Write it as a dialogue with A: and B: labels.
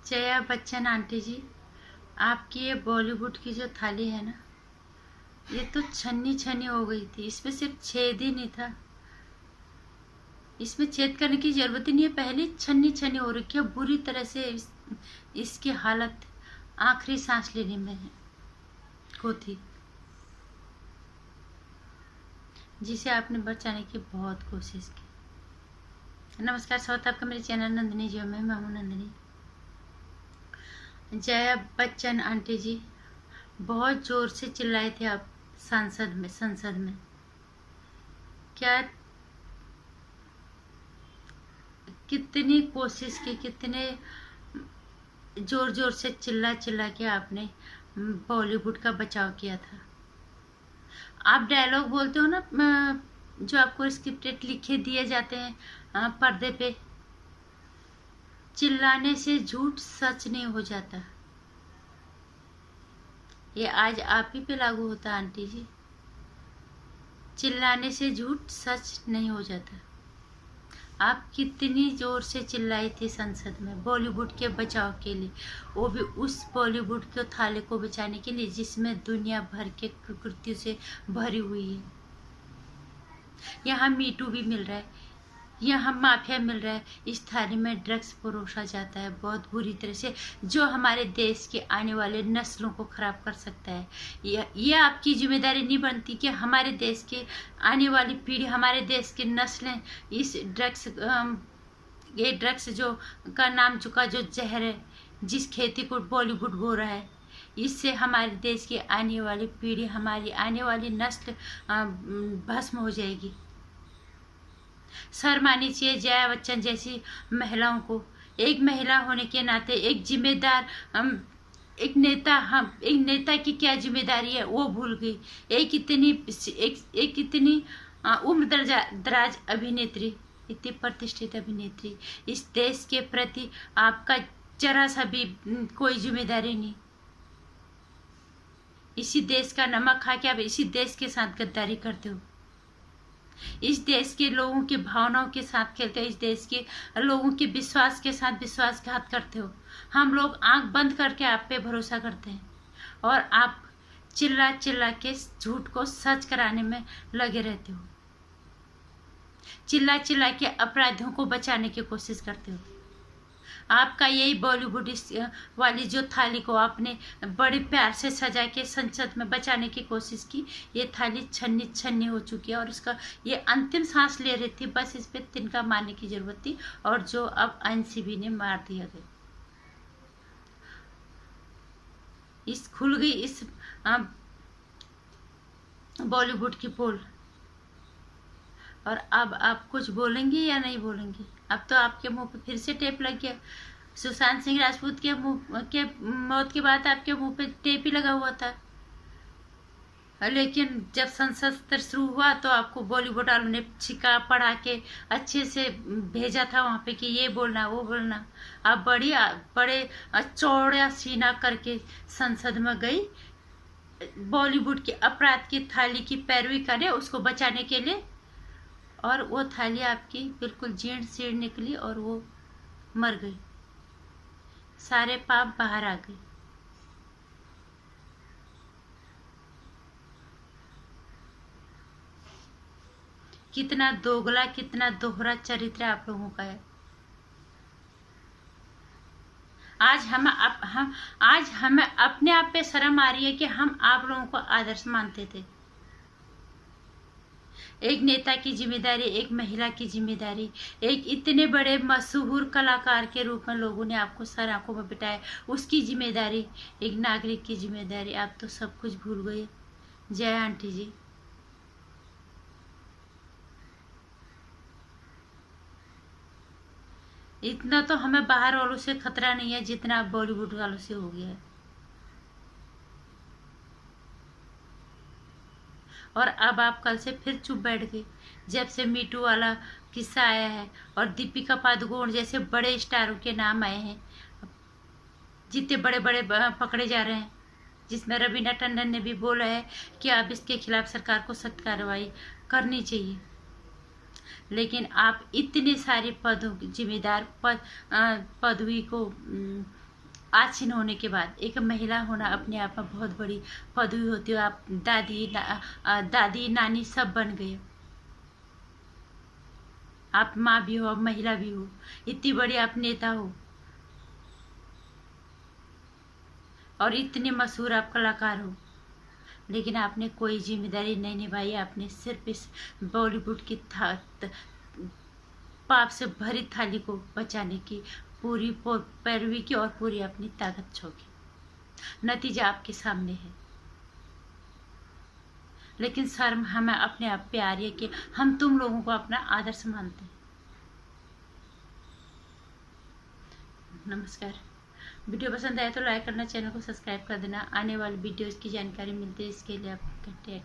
A: Jaya Bachchan aunty जी, आपकी ये बॉलीवुड की जो थाली है ना, ये तो छन्नी छन्नी हो गई थी। इसमें सिर्फ छेद ही नहीं था, इसमें छेद करने की जरूरत ही नहीं है। पहले छन्नी छन्नी हो रखी है बुरी तरह से। इसकी हालत आखिरी सांस लेने में को थी, जिसे आपने बचाने की बहुत कोशिश की। नमस्कार, स्वागत है आपका मेरे चैनल नंदिनी जी में। मैं हूं नंदिनी। जया बच्चन आंटी जी, बहुत जोर से चिल्लाए थे आप संसद में। क्या कितनी कोशिश की, कितने जोर जोर से चिल्ला चिल्ला के आपने बॉलीवुड का बचाव किया था। आप डायलॉग बोलते हो ना, जो आपको स्क्रिप्टेड लिखे दिए जाते हैं पर्दे पे, चिल्लाने से झूठ सच नहीं हो जाता। ये आज आप ही पे लागू होता आंटी जी। चिल्लाने से झूठ सच नहीं हो जाता। आप कितनी जोर से चिल्लाई थी संसद में बॉलीवुड के बचाव के लिए, वो भी उस बॉलीवुड के थाले को बचाने के लिए जिसमें दुनिया भर के कृत्यों से भरी हुई है। यहाँ मीटू भी मिल रहा है, यहाँ माफिया मिल रहा है। इस थाली में ड्रग्स परोसा जाता है बहुत बुरी तरह से, जो हमारे देश के आने वाले नस्लों को खराब कर सकता है। यह आपकी जिम्मेदारी नहीं बनती कि हमारे देश के आने वाली पीढ़ी, हमारे देश के नस्लें इस ये ड्रग्स जो का नाम चुका जो जहर है, जिस खेती को बॉलीवुड बो रहा है, इससे हमारे देश की आने वाली पीढ़ी, हमारी आने वाली नस्ल भस्म हो जाएगी। शर्म आनी चाहिए जया बच्चन जैसी महिलाओं को। एक महिला होने के नाते एक जिम्मेदार एक नेता की क्या जिम्मेदारी है वो भूल गई। एक इतनी उम्र दराज अभिनेत्री, इतनी प्रतिष्ठित अभिनेत्री, इस देश के प्रति आपका जरा सा भी कोई जिम्मेदारी नहीं। इसी देश का नमक खा के आप इसी देश के साथ गद्दारी करते हो। इस देश के लोगों की भावनाओं के साथ खेलते हो, इस देश के लोगों के विश्वास के साथ विश्वासघात करते हो। हम लोग आंख बंद करके आप पे भरोसा करते हैं और आप चिल्ला चिल्ला के झूठ को सच कराने में लगे रहते हो। चिल्ला चिल्ला के अपराधियों को बचाने की कोशिश करते हो। आपका यही बॉलीवुड वाली जो थाली को आपने बड़े प्यार से सजा के संसद में बचाने की कोशिश की, ये थाली छन्नी छन्नी हो चुकी है और इसका ये अंतिम सांस ले रही थी। बस इस पे तिनका मारने की जरूरत थी, और जो अब एनसीबी ने मार दिया गया। इस खुल गई इस बॉलीवुड की पोल। और अब आप कुछ बोलेंगे या नहीं बोलेंगे? अब तो आपके मुंह पे फिर से टेप लग गया। सुशांत सिंह राजपूत के मौत के बाद आपके मुंह पे टेप ही लगा हुआ था, लेकिन जब संसद सत्र शुरू हुआ तो आपको बॉलीवुड वालों ने छिका पढ़ा के अच्छे से भेजा था वहां पे कि ये बोलना वो बोलना। आप बड़े चौड़ा सीना करके संसद में गई, बॉलीवुड के अपराध की थाली की पैरवी करे उसको बचाने के लिए, और वो थाली आपकी बिल्कुल जीर्ण शीर्ण निकली और वो मर गई। सारे पाप बाहर आ गए। कितना दोगला, कितना दोहरा चरित्र आप लोगों का है। आज हमें अपने आप पे शर्म आ रही है कि हम आप लोगों को आदर्श मानते थे। एक नेता की जिम्मेदारी, एक महिला की जिम्मेदारी, एक इतने बड़े मशहूर कलाकार के रूप में लोगों ने आपको सर आंखों में बिठाया, उसकी जिम्मेदारी, एक नागरिक की जिम्मेदारी, आप तो सब कुछ भूल गए। जय आंटी जी। इतना तो हमें बाहर वालों से खतरा नहीं है जितना बॉलीवुड वालों से हो गया है। और अब आप कल से फिर चुप बैठ गए जब से मीटू वाला किस्सा आया है और दीपिका पादुकोण जैसे बड़े स्टारों के नाम आए हैं, जितने बड़े बड़े पकड़े जा रहे हैं, जिसमें रवीना टंडन ने भी बोला है कि अब इसके खिलाफ सरकार को सख्त कार्रवाई करनी चाहिए। लेकिन आप इतने सारे पदों जिम्मेदार पदवी को आसीन होने के बाद एक महिला होना अपने आप में बहुत बड़ी पदवी होती है। आप दादी नानी सब बन गए, आप माँ भी हो, आप महिला भी हो, इतनी बड़ी आप नेता हो और इतने मशहूर आप कलाकार हो, लेकिन आपने कोई जिम्मेदारी नहीं निभाई। आपने सिर्फ इस बॉलीवुड की पाप से भरी थाली को बचाने की पूरी पैरवी की और पूरी अपनी ताकत झोंकी। नतीजा आपके सामने है, लेकिन शर्म हमें अपने आप पे आ रही है कि हम तुम लोगों को अपना आदर्श मानते हैं। नमस्कार। वीडियो पसंद आए तो लाइक करना, चैनल को सब्सक्राइब कर देना। आने वाली वीडियोस की जानकारी मिलती है, इसके लिए आप घंटे